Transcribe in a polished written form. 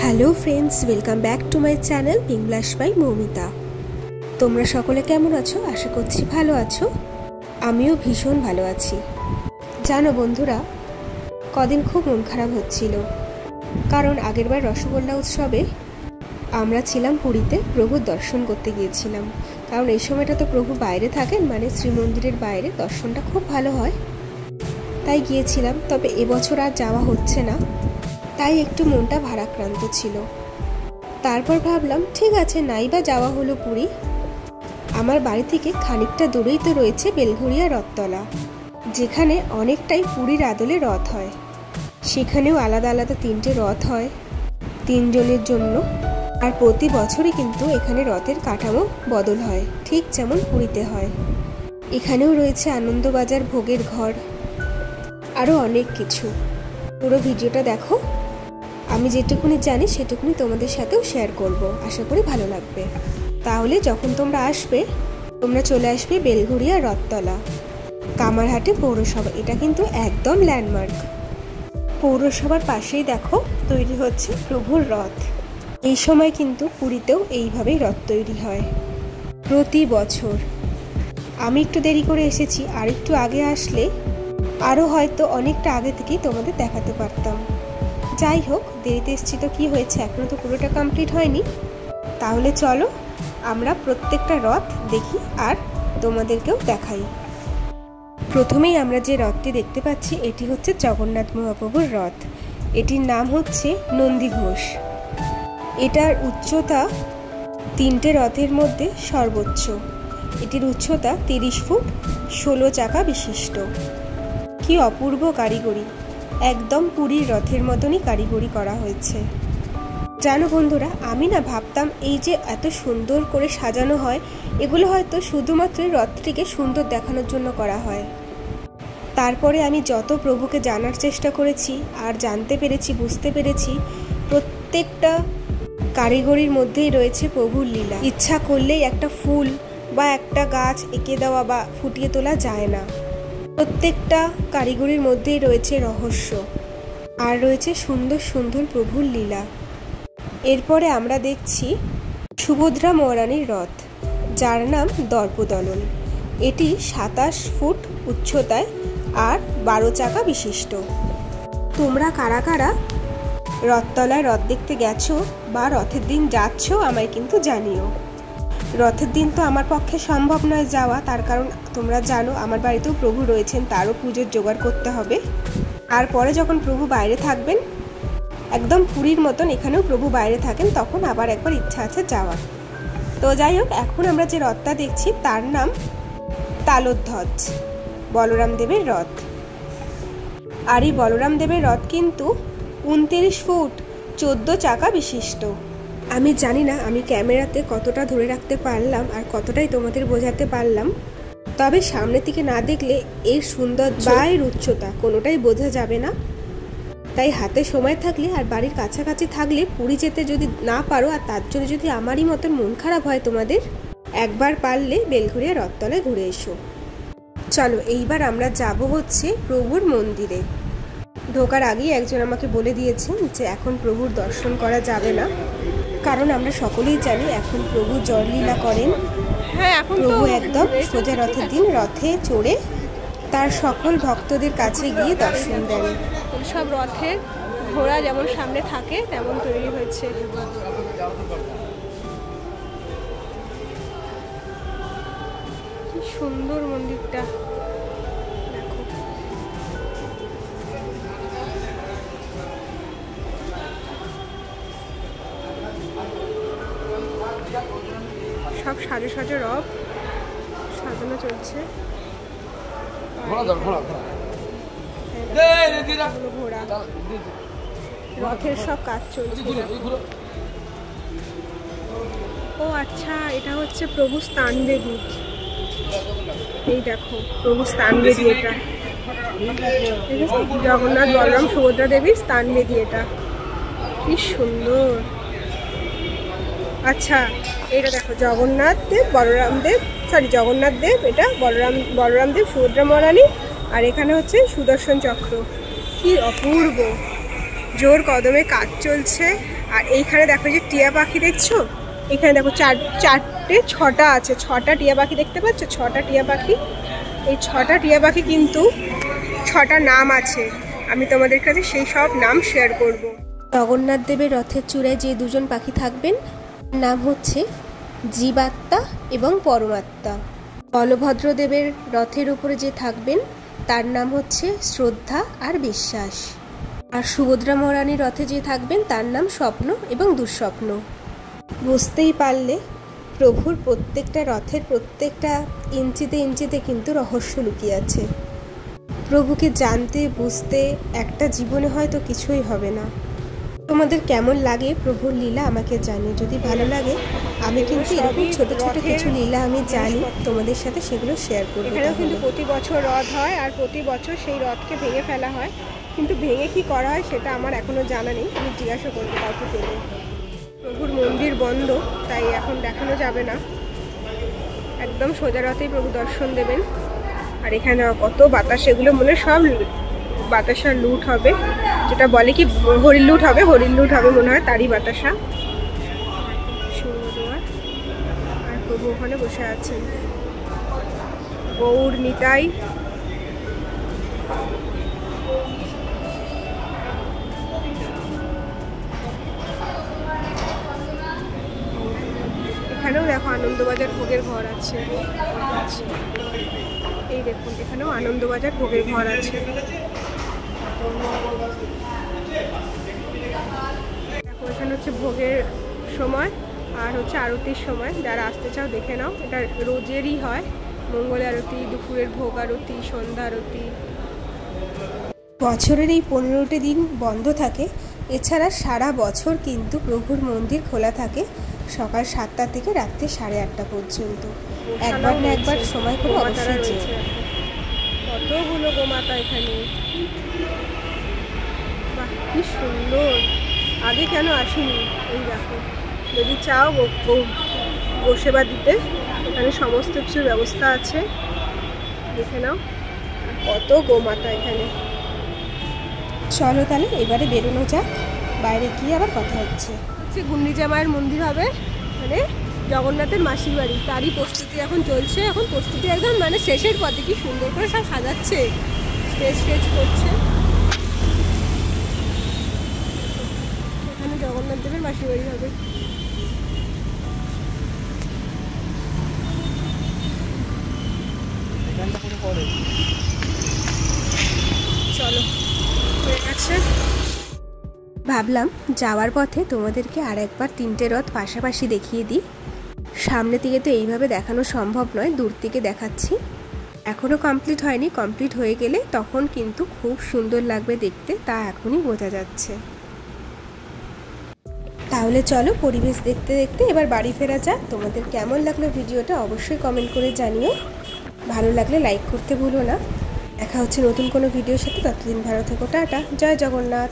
Hello friends, welcome back to my channel pink blush by Moumita. তোমরা সকলে কেমন আছো? আশা করছি ভালো আছো। আমিও ভীষণ ভালো আছি। জানো বন্ধুরা, কদিন খুব মন খারাপ হচ্ছিল, কারণ আগেরবার রসগোল্লা উৎসবে আমরা ছিলাম পুরীতে, প্রভুর দর্শন করতে গিয়েছিলাম। কারণ এই সময়টা তো প্রভু বাইরে থাকেন, মানে শ্রীমন্দিরের বাইরে দর্শনটা খুব ভালো হয়, তাই গিয়েছিলাম। তবে এবছর আর যাওয়া হচ্ছে না, তাই একটু মনটা ভারাক্রান্ত ছিল। তারপর ভাবলাম ঠিক আছে, নাইবা যাওয়া হলো পুরী। আমার বাড়ি থেকে খানিকটা দূরেই তো রয়েছে বেলঘরিয়া রথতলা, যেখানে অনেকটাই পুরীর আদলে রথ হয়। সেখানেও আলাদা আলাদা 3টে রথ হয় 3 জনের জন্য। আর প্রতি বছরই কিন্তু এখানে রথের কাঠামো বদল হয়, ঠিক যেমন পুরীতে হয়। এখানেও রয়েছে আনন্দবাজার, ভোগের ঘর, আরও অনেক কিছু। পুরো ভিডিওটা দেখো, আমি যেটুকুনি জানি সেটুকুনি তোমাদের সাথেও শেয়ার করব। আশা করি ভালো লাগবে। তাহলে যখন তোমরা আসবে, তোমরা চলে আসবে বেলঘরিয়া রথতলা, কামারহাটি পৌরসভা। এটা কিন্তু একদম ল্যান্ডমার্ক। পৌরসভার পাশেই দেখো তৈরি হচ্ছে প্রভুর রথ। এই সময় কিন্তু পুরীতেও এইভাবেই রথ তৈরি হয় প্রতি বছর। আমি একটু দেরি করে এসেছি, আর একটু আগে আসলে আরও হয়তো অনেকটা আগে থেকেই তোমাদের দেখাতে পারতাম। যাই হোক, দেরিতে এসেছি তো কী হয়েছে, এখনও তো পুরোটা কমপ্লিট হয়নি। তাহলে চলো আমরা প্রত্যেকটা রথ দেখি আর তোমাদেরকেও দেখাই। প্রথমেই আমরা যে রথটি দেখতে পাচ্ছি, এটি হচ্ছে জগন্নাথ মহাপ্রভুর রথ। এটির নাম হচ্ছে নন্দীঘোষ। এটার উচ্চতা 3টে রথের মধ্যে সর্বোচ্চ। এটির উচ্চতা 30 ফুট, 16 চাকা বিশিষ্ট। কি অপূর্ব কারিগরি! একদম পুরীর রথের মতনই কারিগরি করা হয়েছে। জানো বন্ধুরা, আমি না ভাবতাম এই যে এত সুন্দর করে সাজানো হয়, এগুলো হয়তো শুধুমাত্র রথটিকে সুন্দর দেখানোর জন্য করা হয়। তারপরে আমি যত প্রভুকে জানার চেষ্টা করেছি আর জানতে পেরেছি, বুঝতে পেরেছি, প্রত্যেকটা কারিগরির মধ্যেই রয়েছে প্রভুর লীলা। ইচ্ছা করলেই একটা ফুল বা একটা গাছ এঁকে দেওয়া বা ফুটিয়ে তোলা যায় না। প্রত্যেকটা কারিগরির মধ্যেই রয়েছে রহস্য, আর রয়েছে সুন্দর সুন্দর প্রভুর লীলা। এরপরে আমরা দেখছি সুভদ্রা মহারানীর রথ, যার নাম দর্পদলন। এটি 27 ফুট উচ্চতায় আর 12 চাকা বিশিষ্ট। তোমরা কারা কারা রথতলায় রথ দেখতে গেছো বা রথের দিন যাচ্ছ আমায় কিন্তু জানিও। রথের দিন তো আমার পক্ষে সম্ভব নয় যাওয়া, তার কারণ তোমরা জানো আমার বাড়িতেও প্রভু রয়েছেন, তারও পুজোর জোগাড় করতে হবে। আর পরে যখন প্রভু বাইরে থাকবেন, একদম পুরীর মতন এখানেও প্রভু বাইরে থাকেন, তখন আবার একবার ইচ্ছা আছে যাওয়ার। তো যাই হোক, এখন আমরা যে রথটা দেখছি তার নাম তালধ্বজ, বলরাম দেবের রথ। আর এই বলরাম দেবের রথ কিন্তু 29 ফুট 14 চাকা বিশিষ্ট। আমি জানি না আমি ক্যামেরাতে কতটা ধরে রাখতে পারলাম আর কতটাই তোমাদের বোঝাতে পারলাম, তবে সামনে থেকে না দেখলে এর সুন্দর বা এর উচ্চতা কোনোটাই বোঝা যাবে না। তাই হাতে সময় থাকলে আর বাড়ির কাছাকাছি থাকলে পুরী যেতে যদি না পারো, আর তার জন্য যদি আমারই মতন মন খারাপ হয় তোমাদের, একবার পারলে বেলঘরিয়া রথতলায় ঘুরে এসো। চলো এইবার আমরা যাব হচ্ছে প্রভুর মন্দিরে। ঢোকার আগেই একজন আমাকে বলে দিয়েছেন যে এখন প্রভুর দর্শন করা যাবে না, কারণ আমরা সকলেই জানি এখন প্রভু জললীলা করেন। প্রভু একদম সোজা রথের দিন রথে চড়ে তার সকল ভক্তদের কাছে গিয়ে দর্শন দেন। সব রথের ঘোড়া যেমন সামনে থাকে তেমন তৈরি হয়েছে। কি সুন্দর মন্দিরটা দেখো। সব সাজে সাজে রথ সাজানো চলছে। ঘোড়া রথের সব কাজ চলছে। ও আচ্ছা, এটা হচ্ছে প্রভু স্থানবেদী। এই দেখো প্রভু স্থানবেদী, এটা জগন্নাথ, বলরাম, সুভদ্রা দেবীর স্থানবেদী। এটা কি সুন্দর। আচ্ছা, এটা দেখো জগন্নাথ দেব, বলরাম দেব, জগন্নাথ দেব, এটা বলরাম দেব, সুভদ্রা মহারানী, আর এখানে হচ্ছে সুদর্শন চক্র। কি অপূর্ব! জোর কদমে কাজ চলছে। আর এইখানে দেখো যে টিয়া পাখি দেখছো, এখানে দেখো ছটা আছে, 6টা টিয়া পাখি দেখতে পাচ্ছ, 6টা টিয়া পাখি। এই 6টা টিয়া পাখি কিন্তু 6টা নাম আছে, আমি তোমাদের কাছে সেই সব নাম শেয়ার করব। জগন্নাথ দেবের রথের চূড়ায় যে দুজন পাখি থাকবেন নাম হচ্ছে জীবাত্মা এবং পরমাত্মা। বলভদ্র দেবের রথের উপরে যে থাকবেন তার নাম হচ্ছে শ্রদ্ধা আর বিশ্বাস। আর সুভদ্রা মহারানীর রথে যে থাকবেন তার নাম স্বপ্ন এবং দুঃস্বপ্ন। বুঝতেই পারলে প্রভুর প্রত্যেকটা রথের প্রত্যেকটা ইঞ্চিতে ইঞ্চিতে কিন্তু রহস্য লুকিয়ে আছে। প্রভুকে জানতে বুঝতে একটা জীবনে হয়তো কিছুই হবে না। তোমাদের কেমন লাগে প্রভুর লীলা আমাকে জানিও। যদি ভালো লাগে আমি কিন্তু এরকম ছোট ছোট কিছু লীলা আমি জানি তোমাদের সাথে সেগুলো শেয়ার করব। এখানেও কিন্তু প্রতি বছর রথ হয় আর প্রতি বছর সেই রথকে ভেঙে ফেলা হয়, কিন্তু ভেঙে কি করা হয় সেটা আমার এখনো জানা নেই, আমি জিজ্ঞাসা করবো কাউকে পেলে। প্রভুর মন্দির বন্ধ, তাই এখন দেখানো যাবে না, একদম সোজা রথেই প্রভু দর্শন দেবেন। আর এখানে কত বাতাস, এগুলো মনে সব বাতাসার লুট হবে, যেটা বলে কি হরিণ লুট হবে, হরিণ লুট হবে মনে হয়, তারই বাতাসা। সুন্দর। আর প্রভু ওখানে বসে আছেন, গৌর নিতাই। এখানেও দেখো আনন্দবাজার ভোগের ঘর আছে, এই দেখুন এখানেও আনন্দবাজার ভোগের ঘর আছে। দেখো এখানে হচ্ছে ভোগের সময় আর হচ্ছে আরতির সময়, যারা আসতে চাও দেখে নাও। এটা রোজেরই হয়, মঙ্গল আরতি, দুপুরের ভোগ আরতি, সন্ধ্যা আরতি। বছরের এই 15টি দিন বন্ধ থাকে, এছাড়া সারা বছর কিন্তু প্রভুর মন্দির খোলা থাকে সকাল 7টা থেকে রাত্রি 8:30 পর্যন্ত। একবার না একবার সময় করে অবশ্যই যেও। কতগুলো গোমাতা এখানে, বাহ কি সুন্দর, আগে কেন আসিনি। এই দেখো, যদি চাও গোসেবা দিতে এখানে সমস্ত কিছুর ব্যবস্থা আছে, দেখে নাও। কত গোমাতা এখানে। চলো তাহলে এবারে বেরোনো যাক, বাইরে গিয়ে আবার কথা হচ্ছে। গুন্ডিচা মায়ের মন্দির হবে, মানে জগন্নাথের মাসির বাড়ি, তারই প্রস্তুতি এখন চলছে। এখন প্রস্তুতি একদম মানে শেষের পথে, কি সুন্দর করে সব সাজাচ্ছে, স্টেজ করছে। এখানে জগন্নাথ দেবের মাসির বাড়ি হবে। চলো হয়ে গেছে। ভাবলাম যাওয়ার পথে তোমাদেরকে আর একবার 3টে রথ পাশাপাশি দেখিয়ে দিই। সামনে থেকে তো এইভাবে দেখানো সম্ভব নয়, দূর থেকে দেখাচ্ছি। এখনও কমপ্লিট হয়নি, কমপ্লিট হয়ে গেলে তখন কিন্তু খুব সুন্দর লাগবে দেখতে, তা এখনই বোঝা যাচ্ছে। তাহলে চলো পরিবেশ দেখতে দেখতে এবার বাড়ি ফেরা যাক। তোমাদের কেমন লাগলো ভিডিওটা অবশ্যই কমেন্ট করে জানিও, ভালো লাগলে লাইক করতে ভুলো না। দেখা হচ্ছে নতুন কোনো ভিডিওর সাথে, ততদিন ভালো থেকো, টাটা, জয় জগন্নাথ।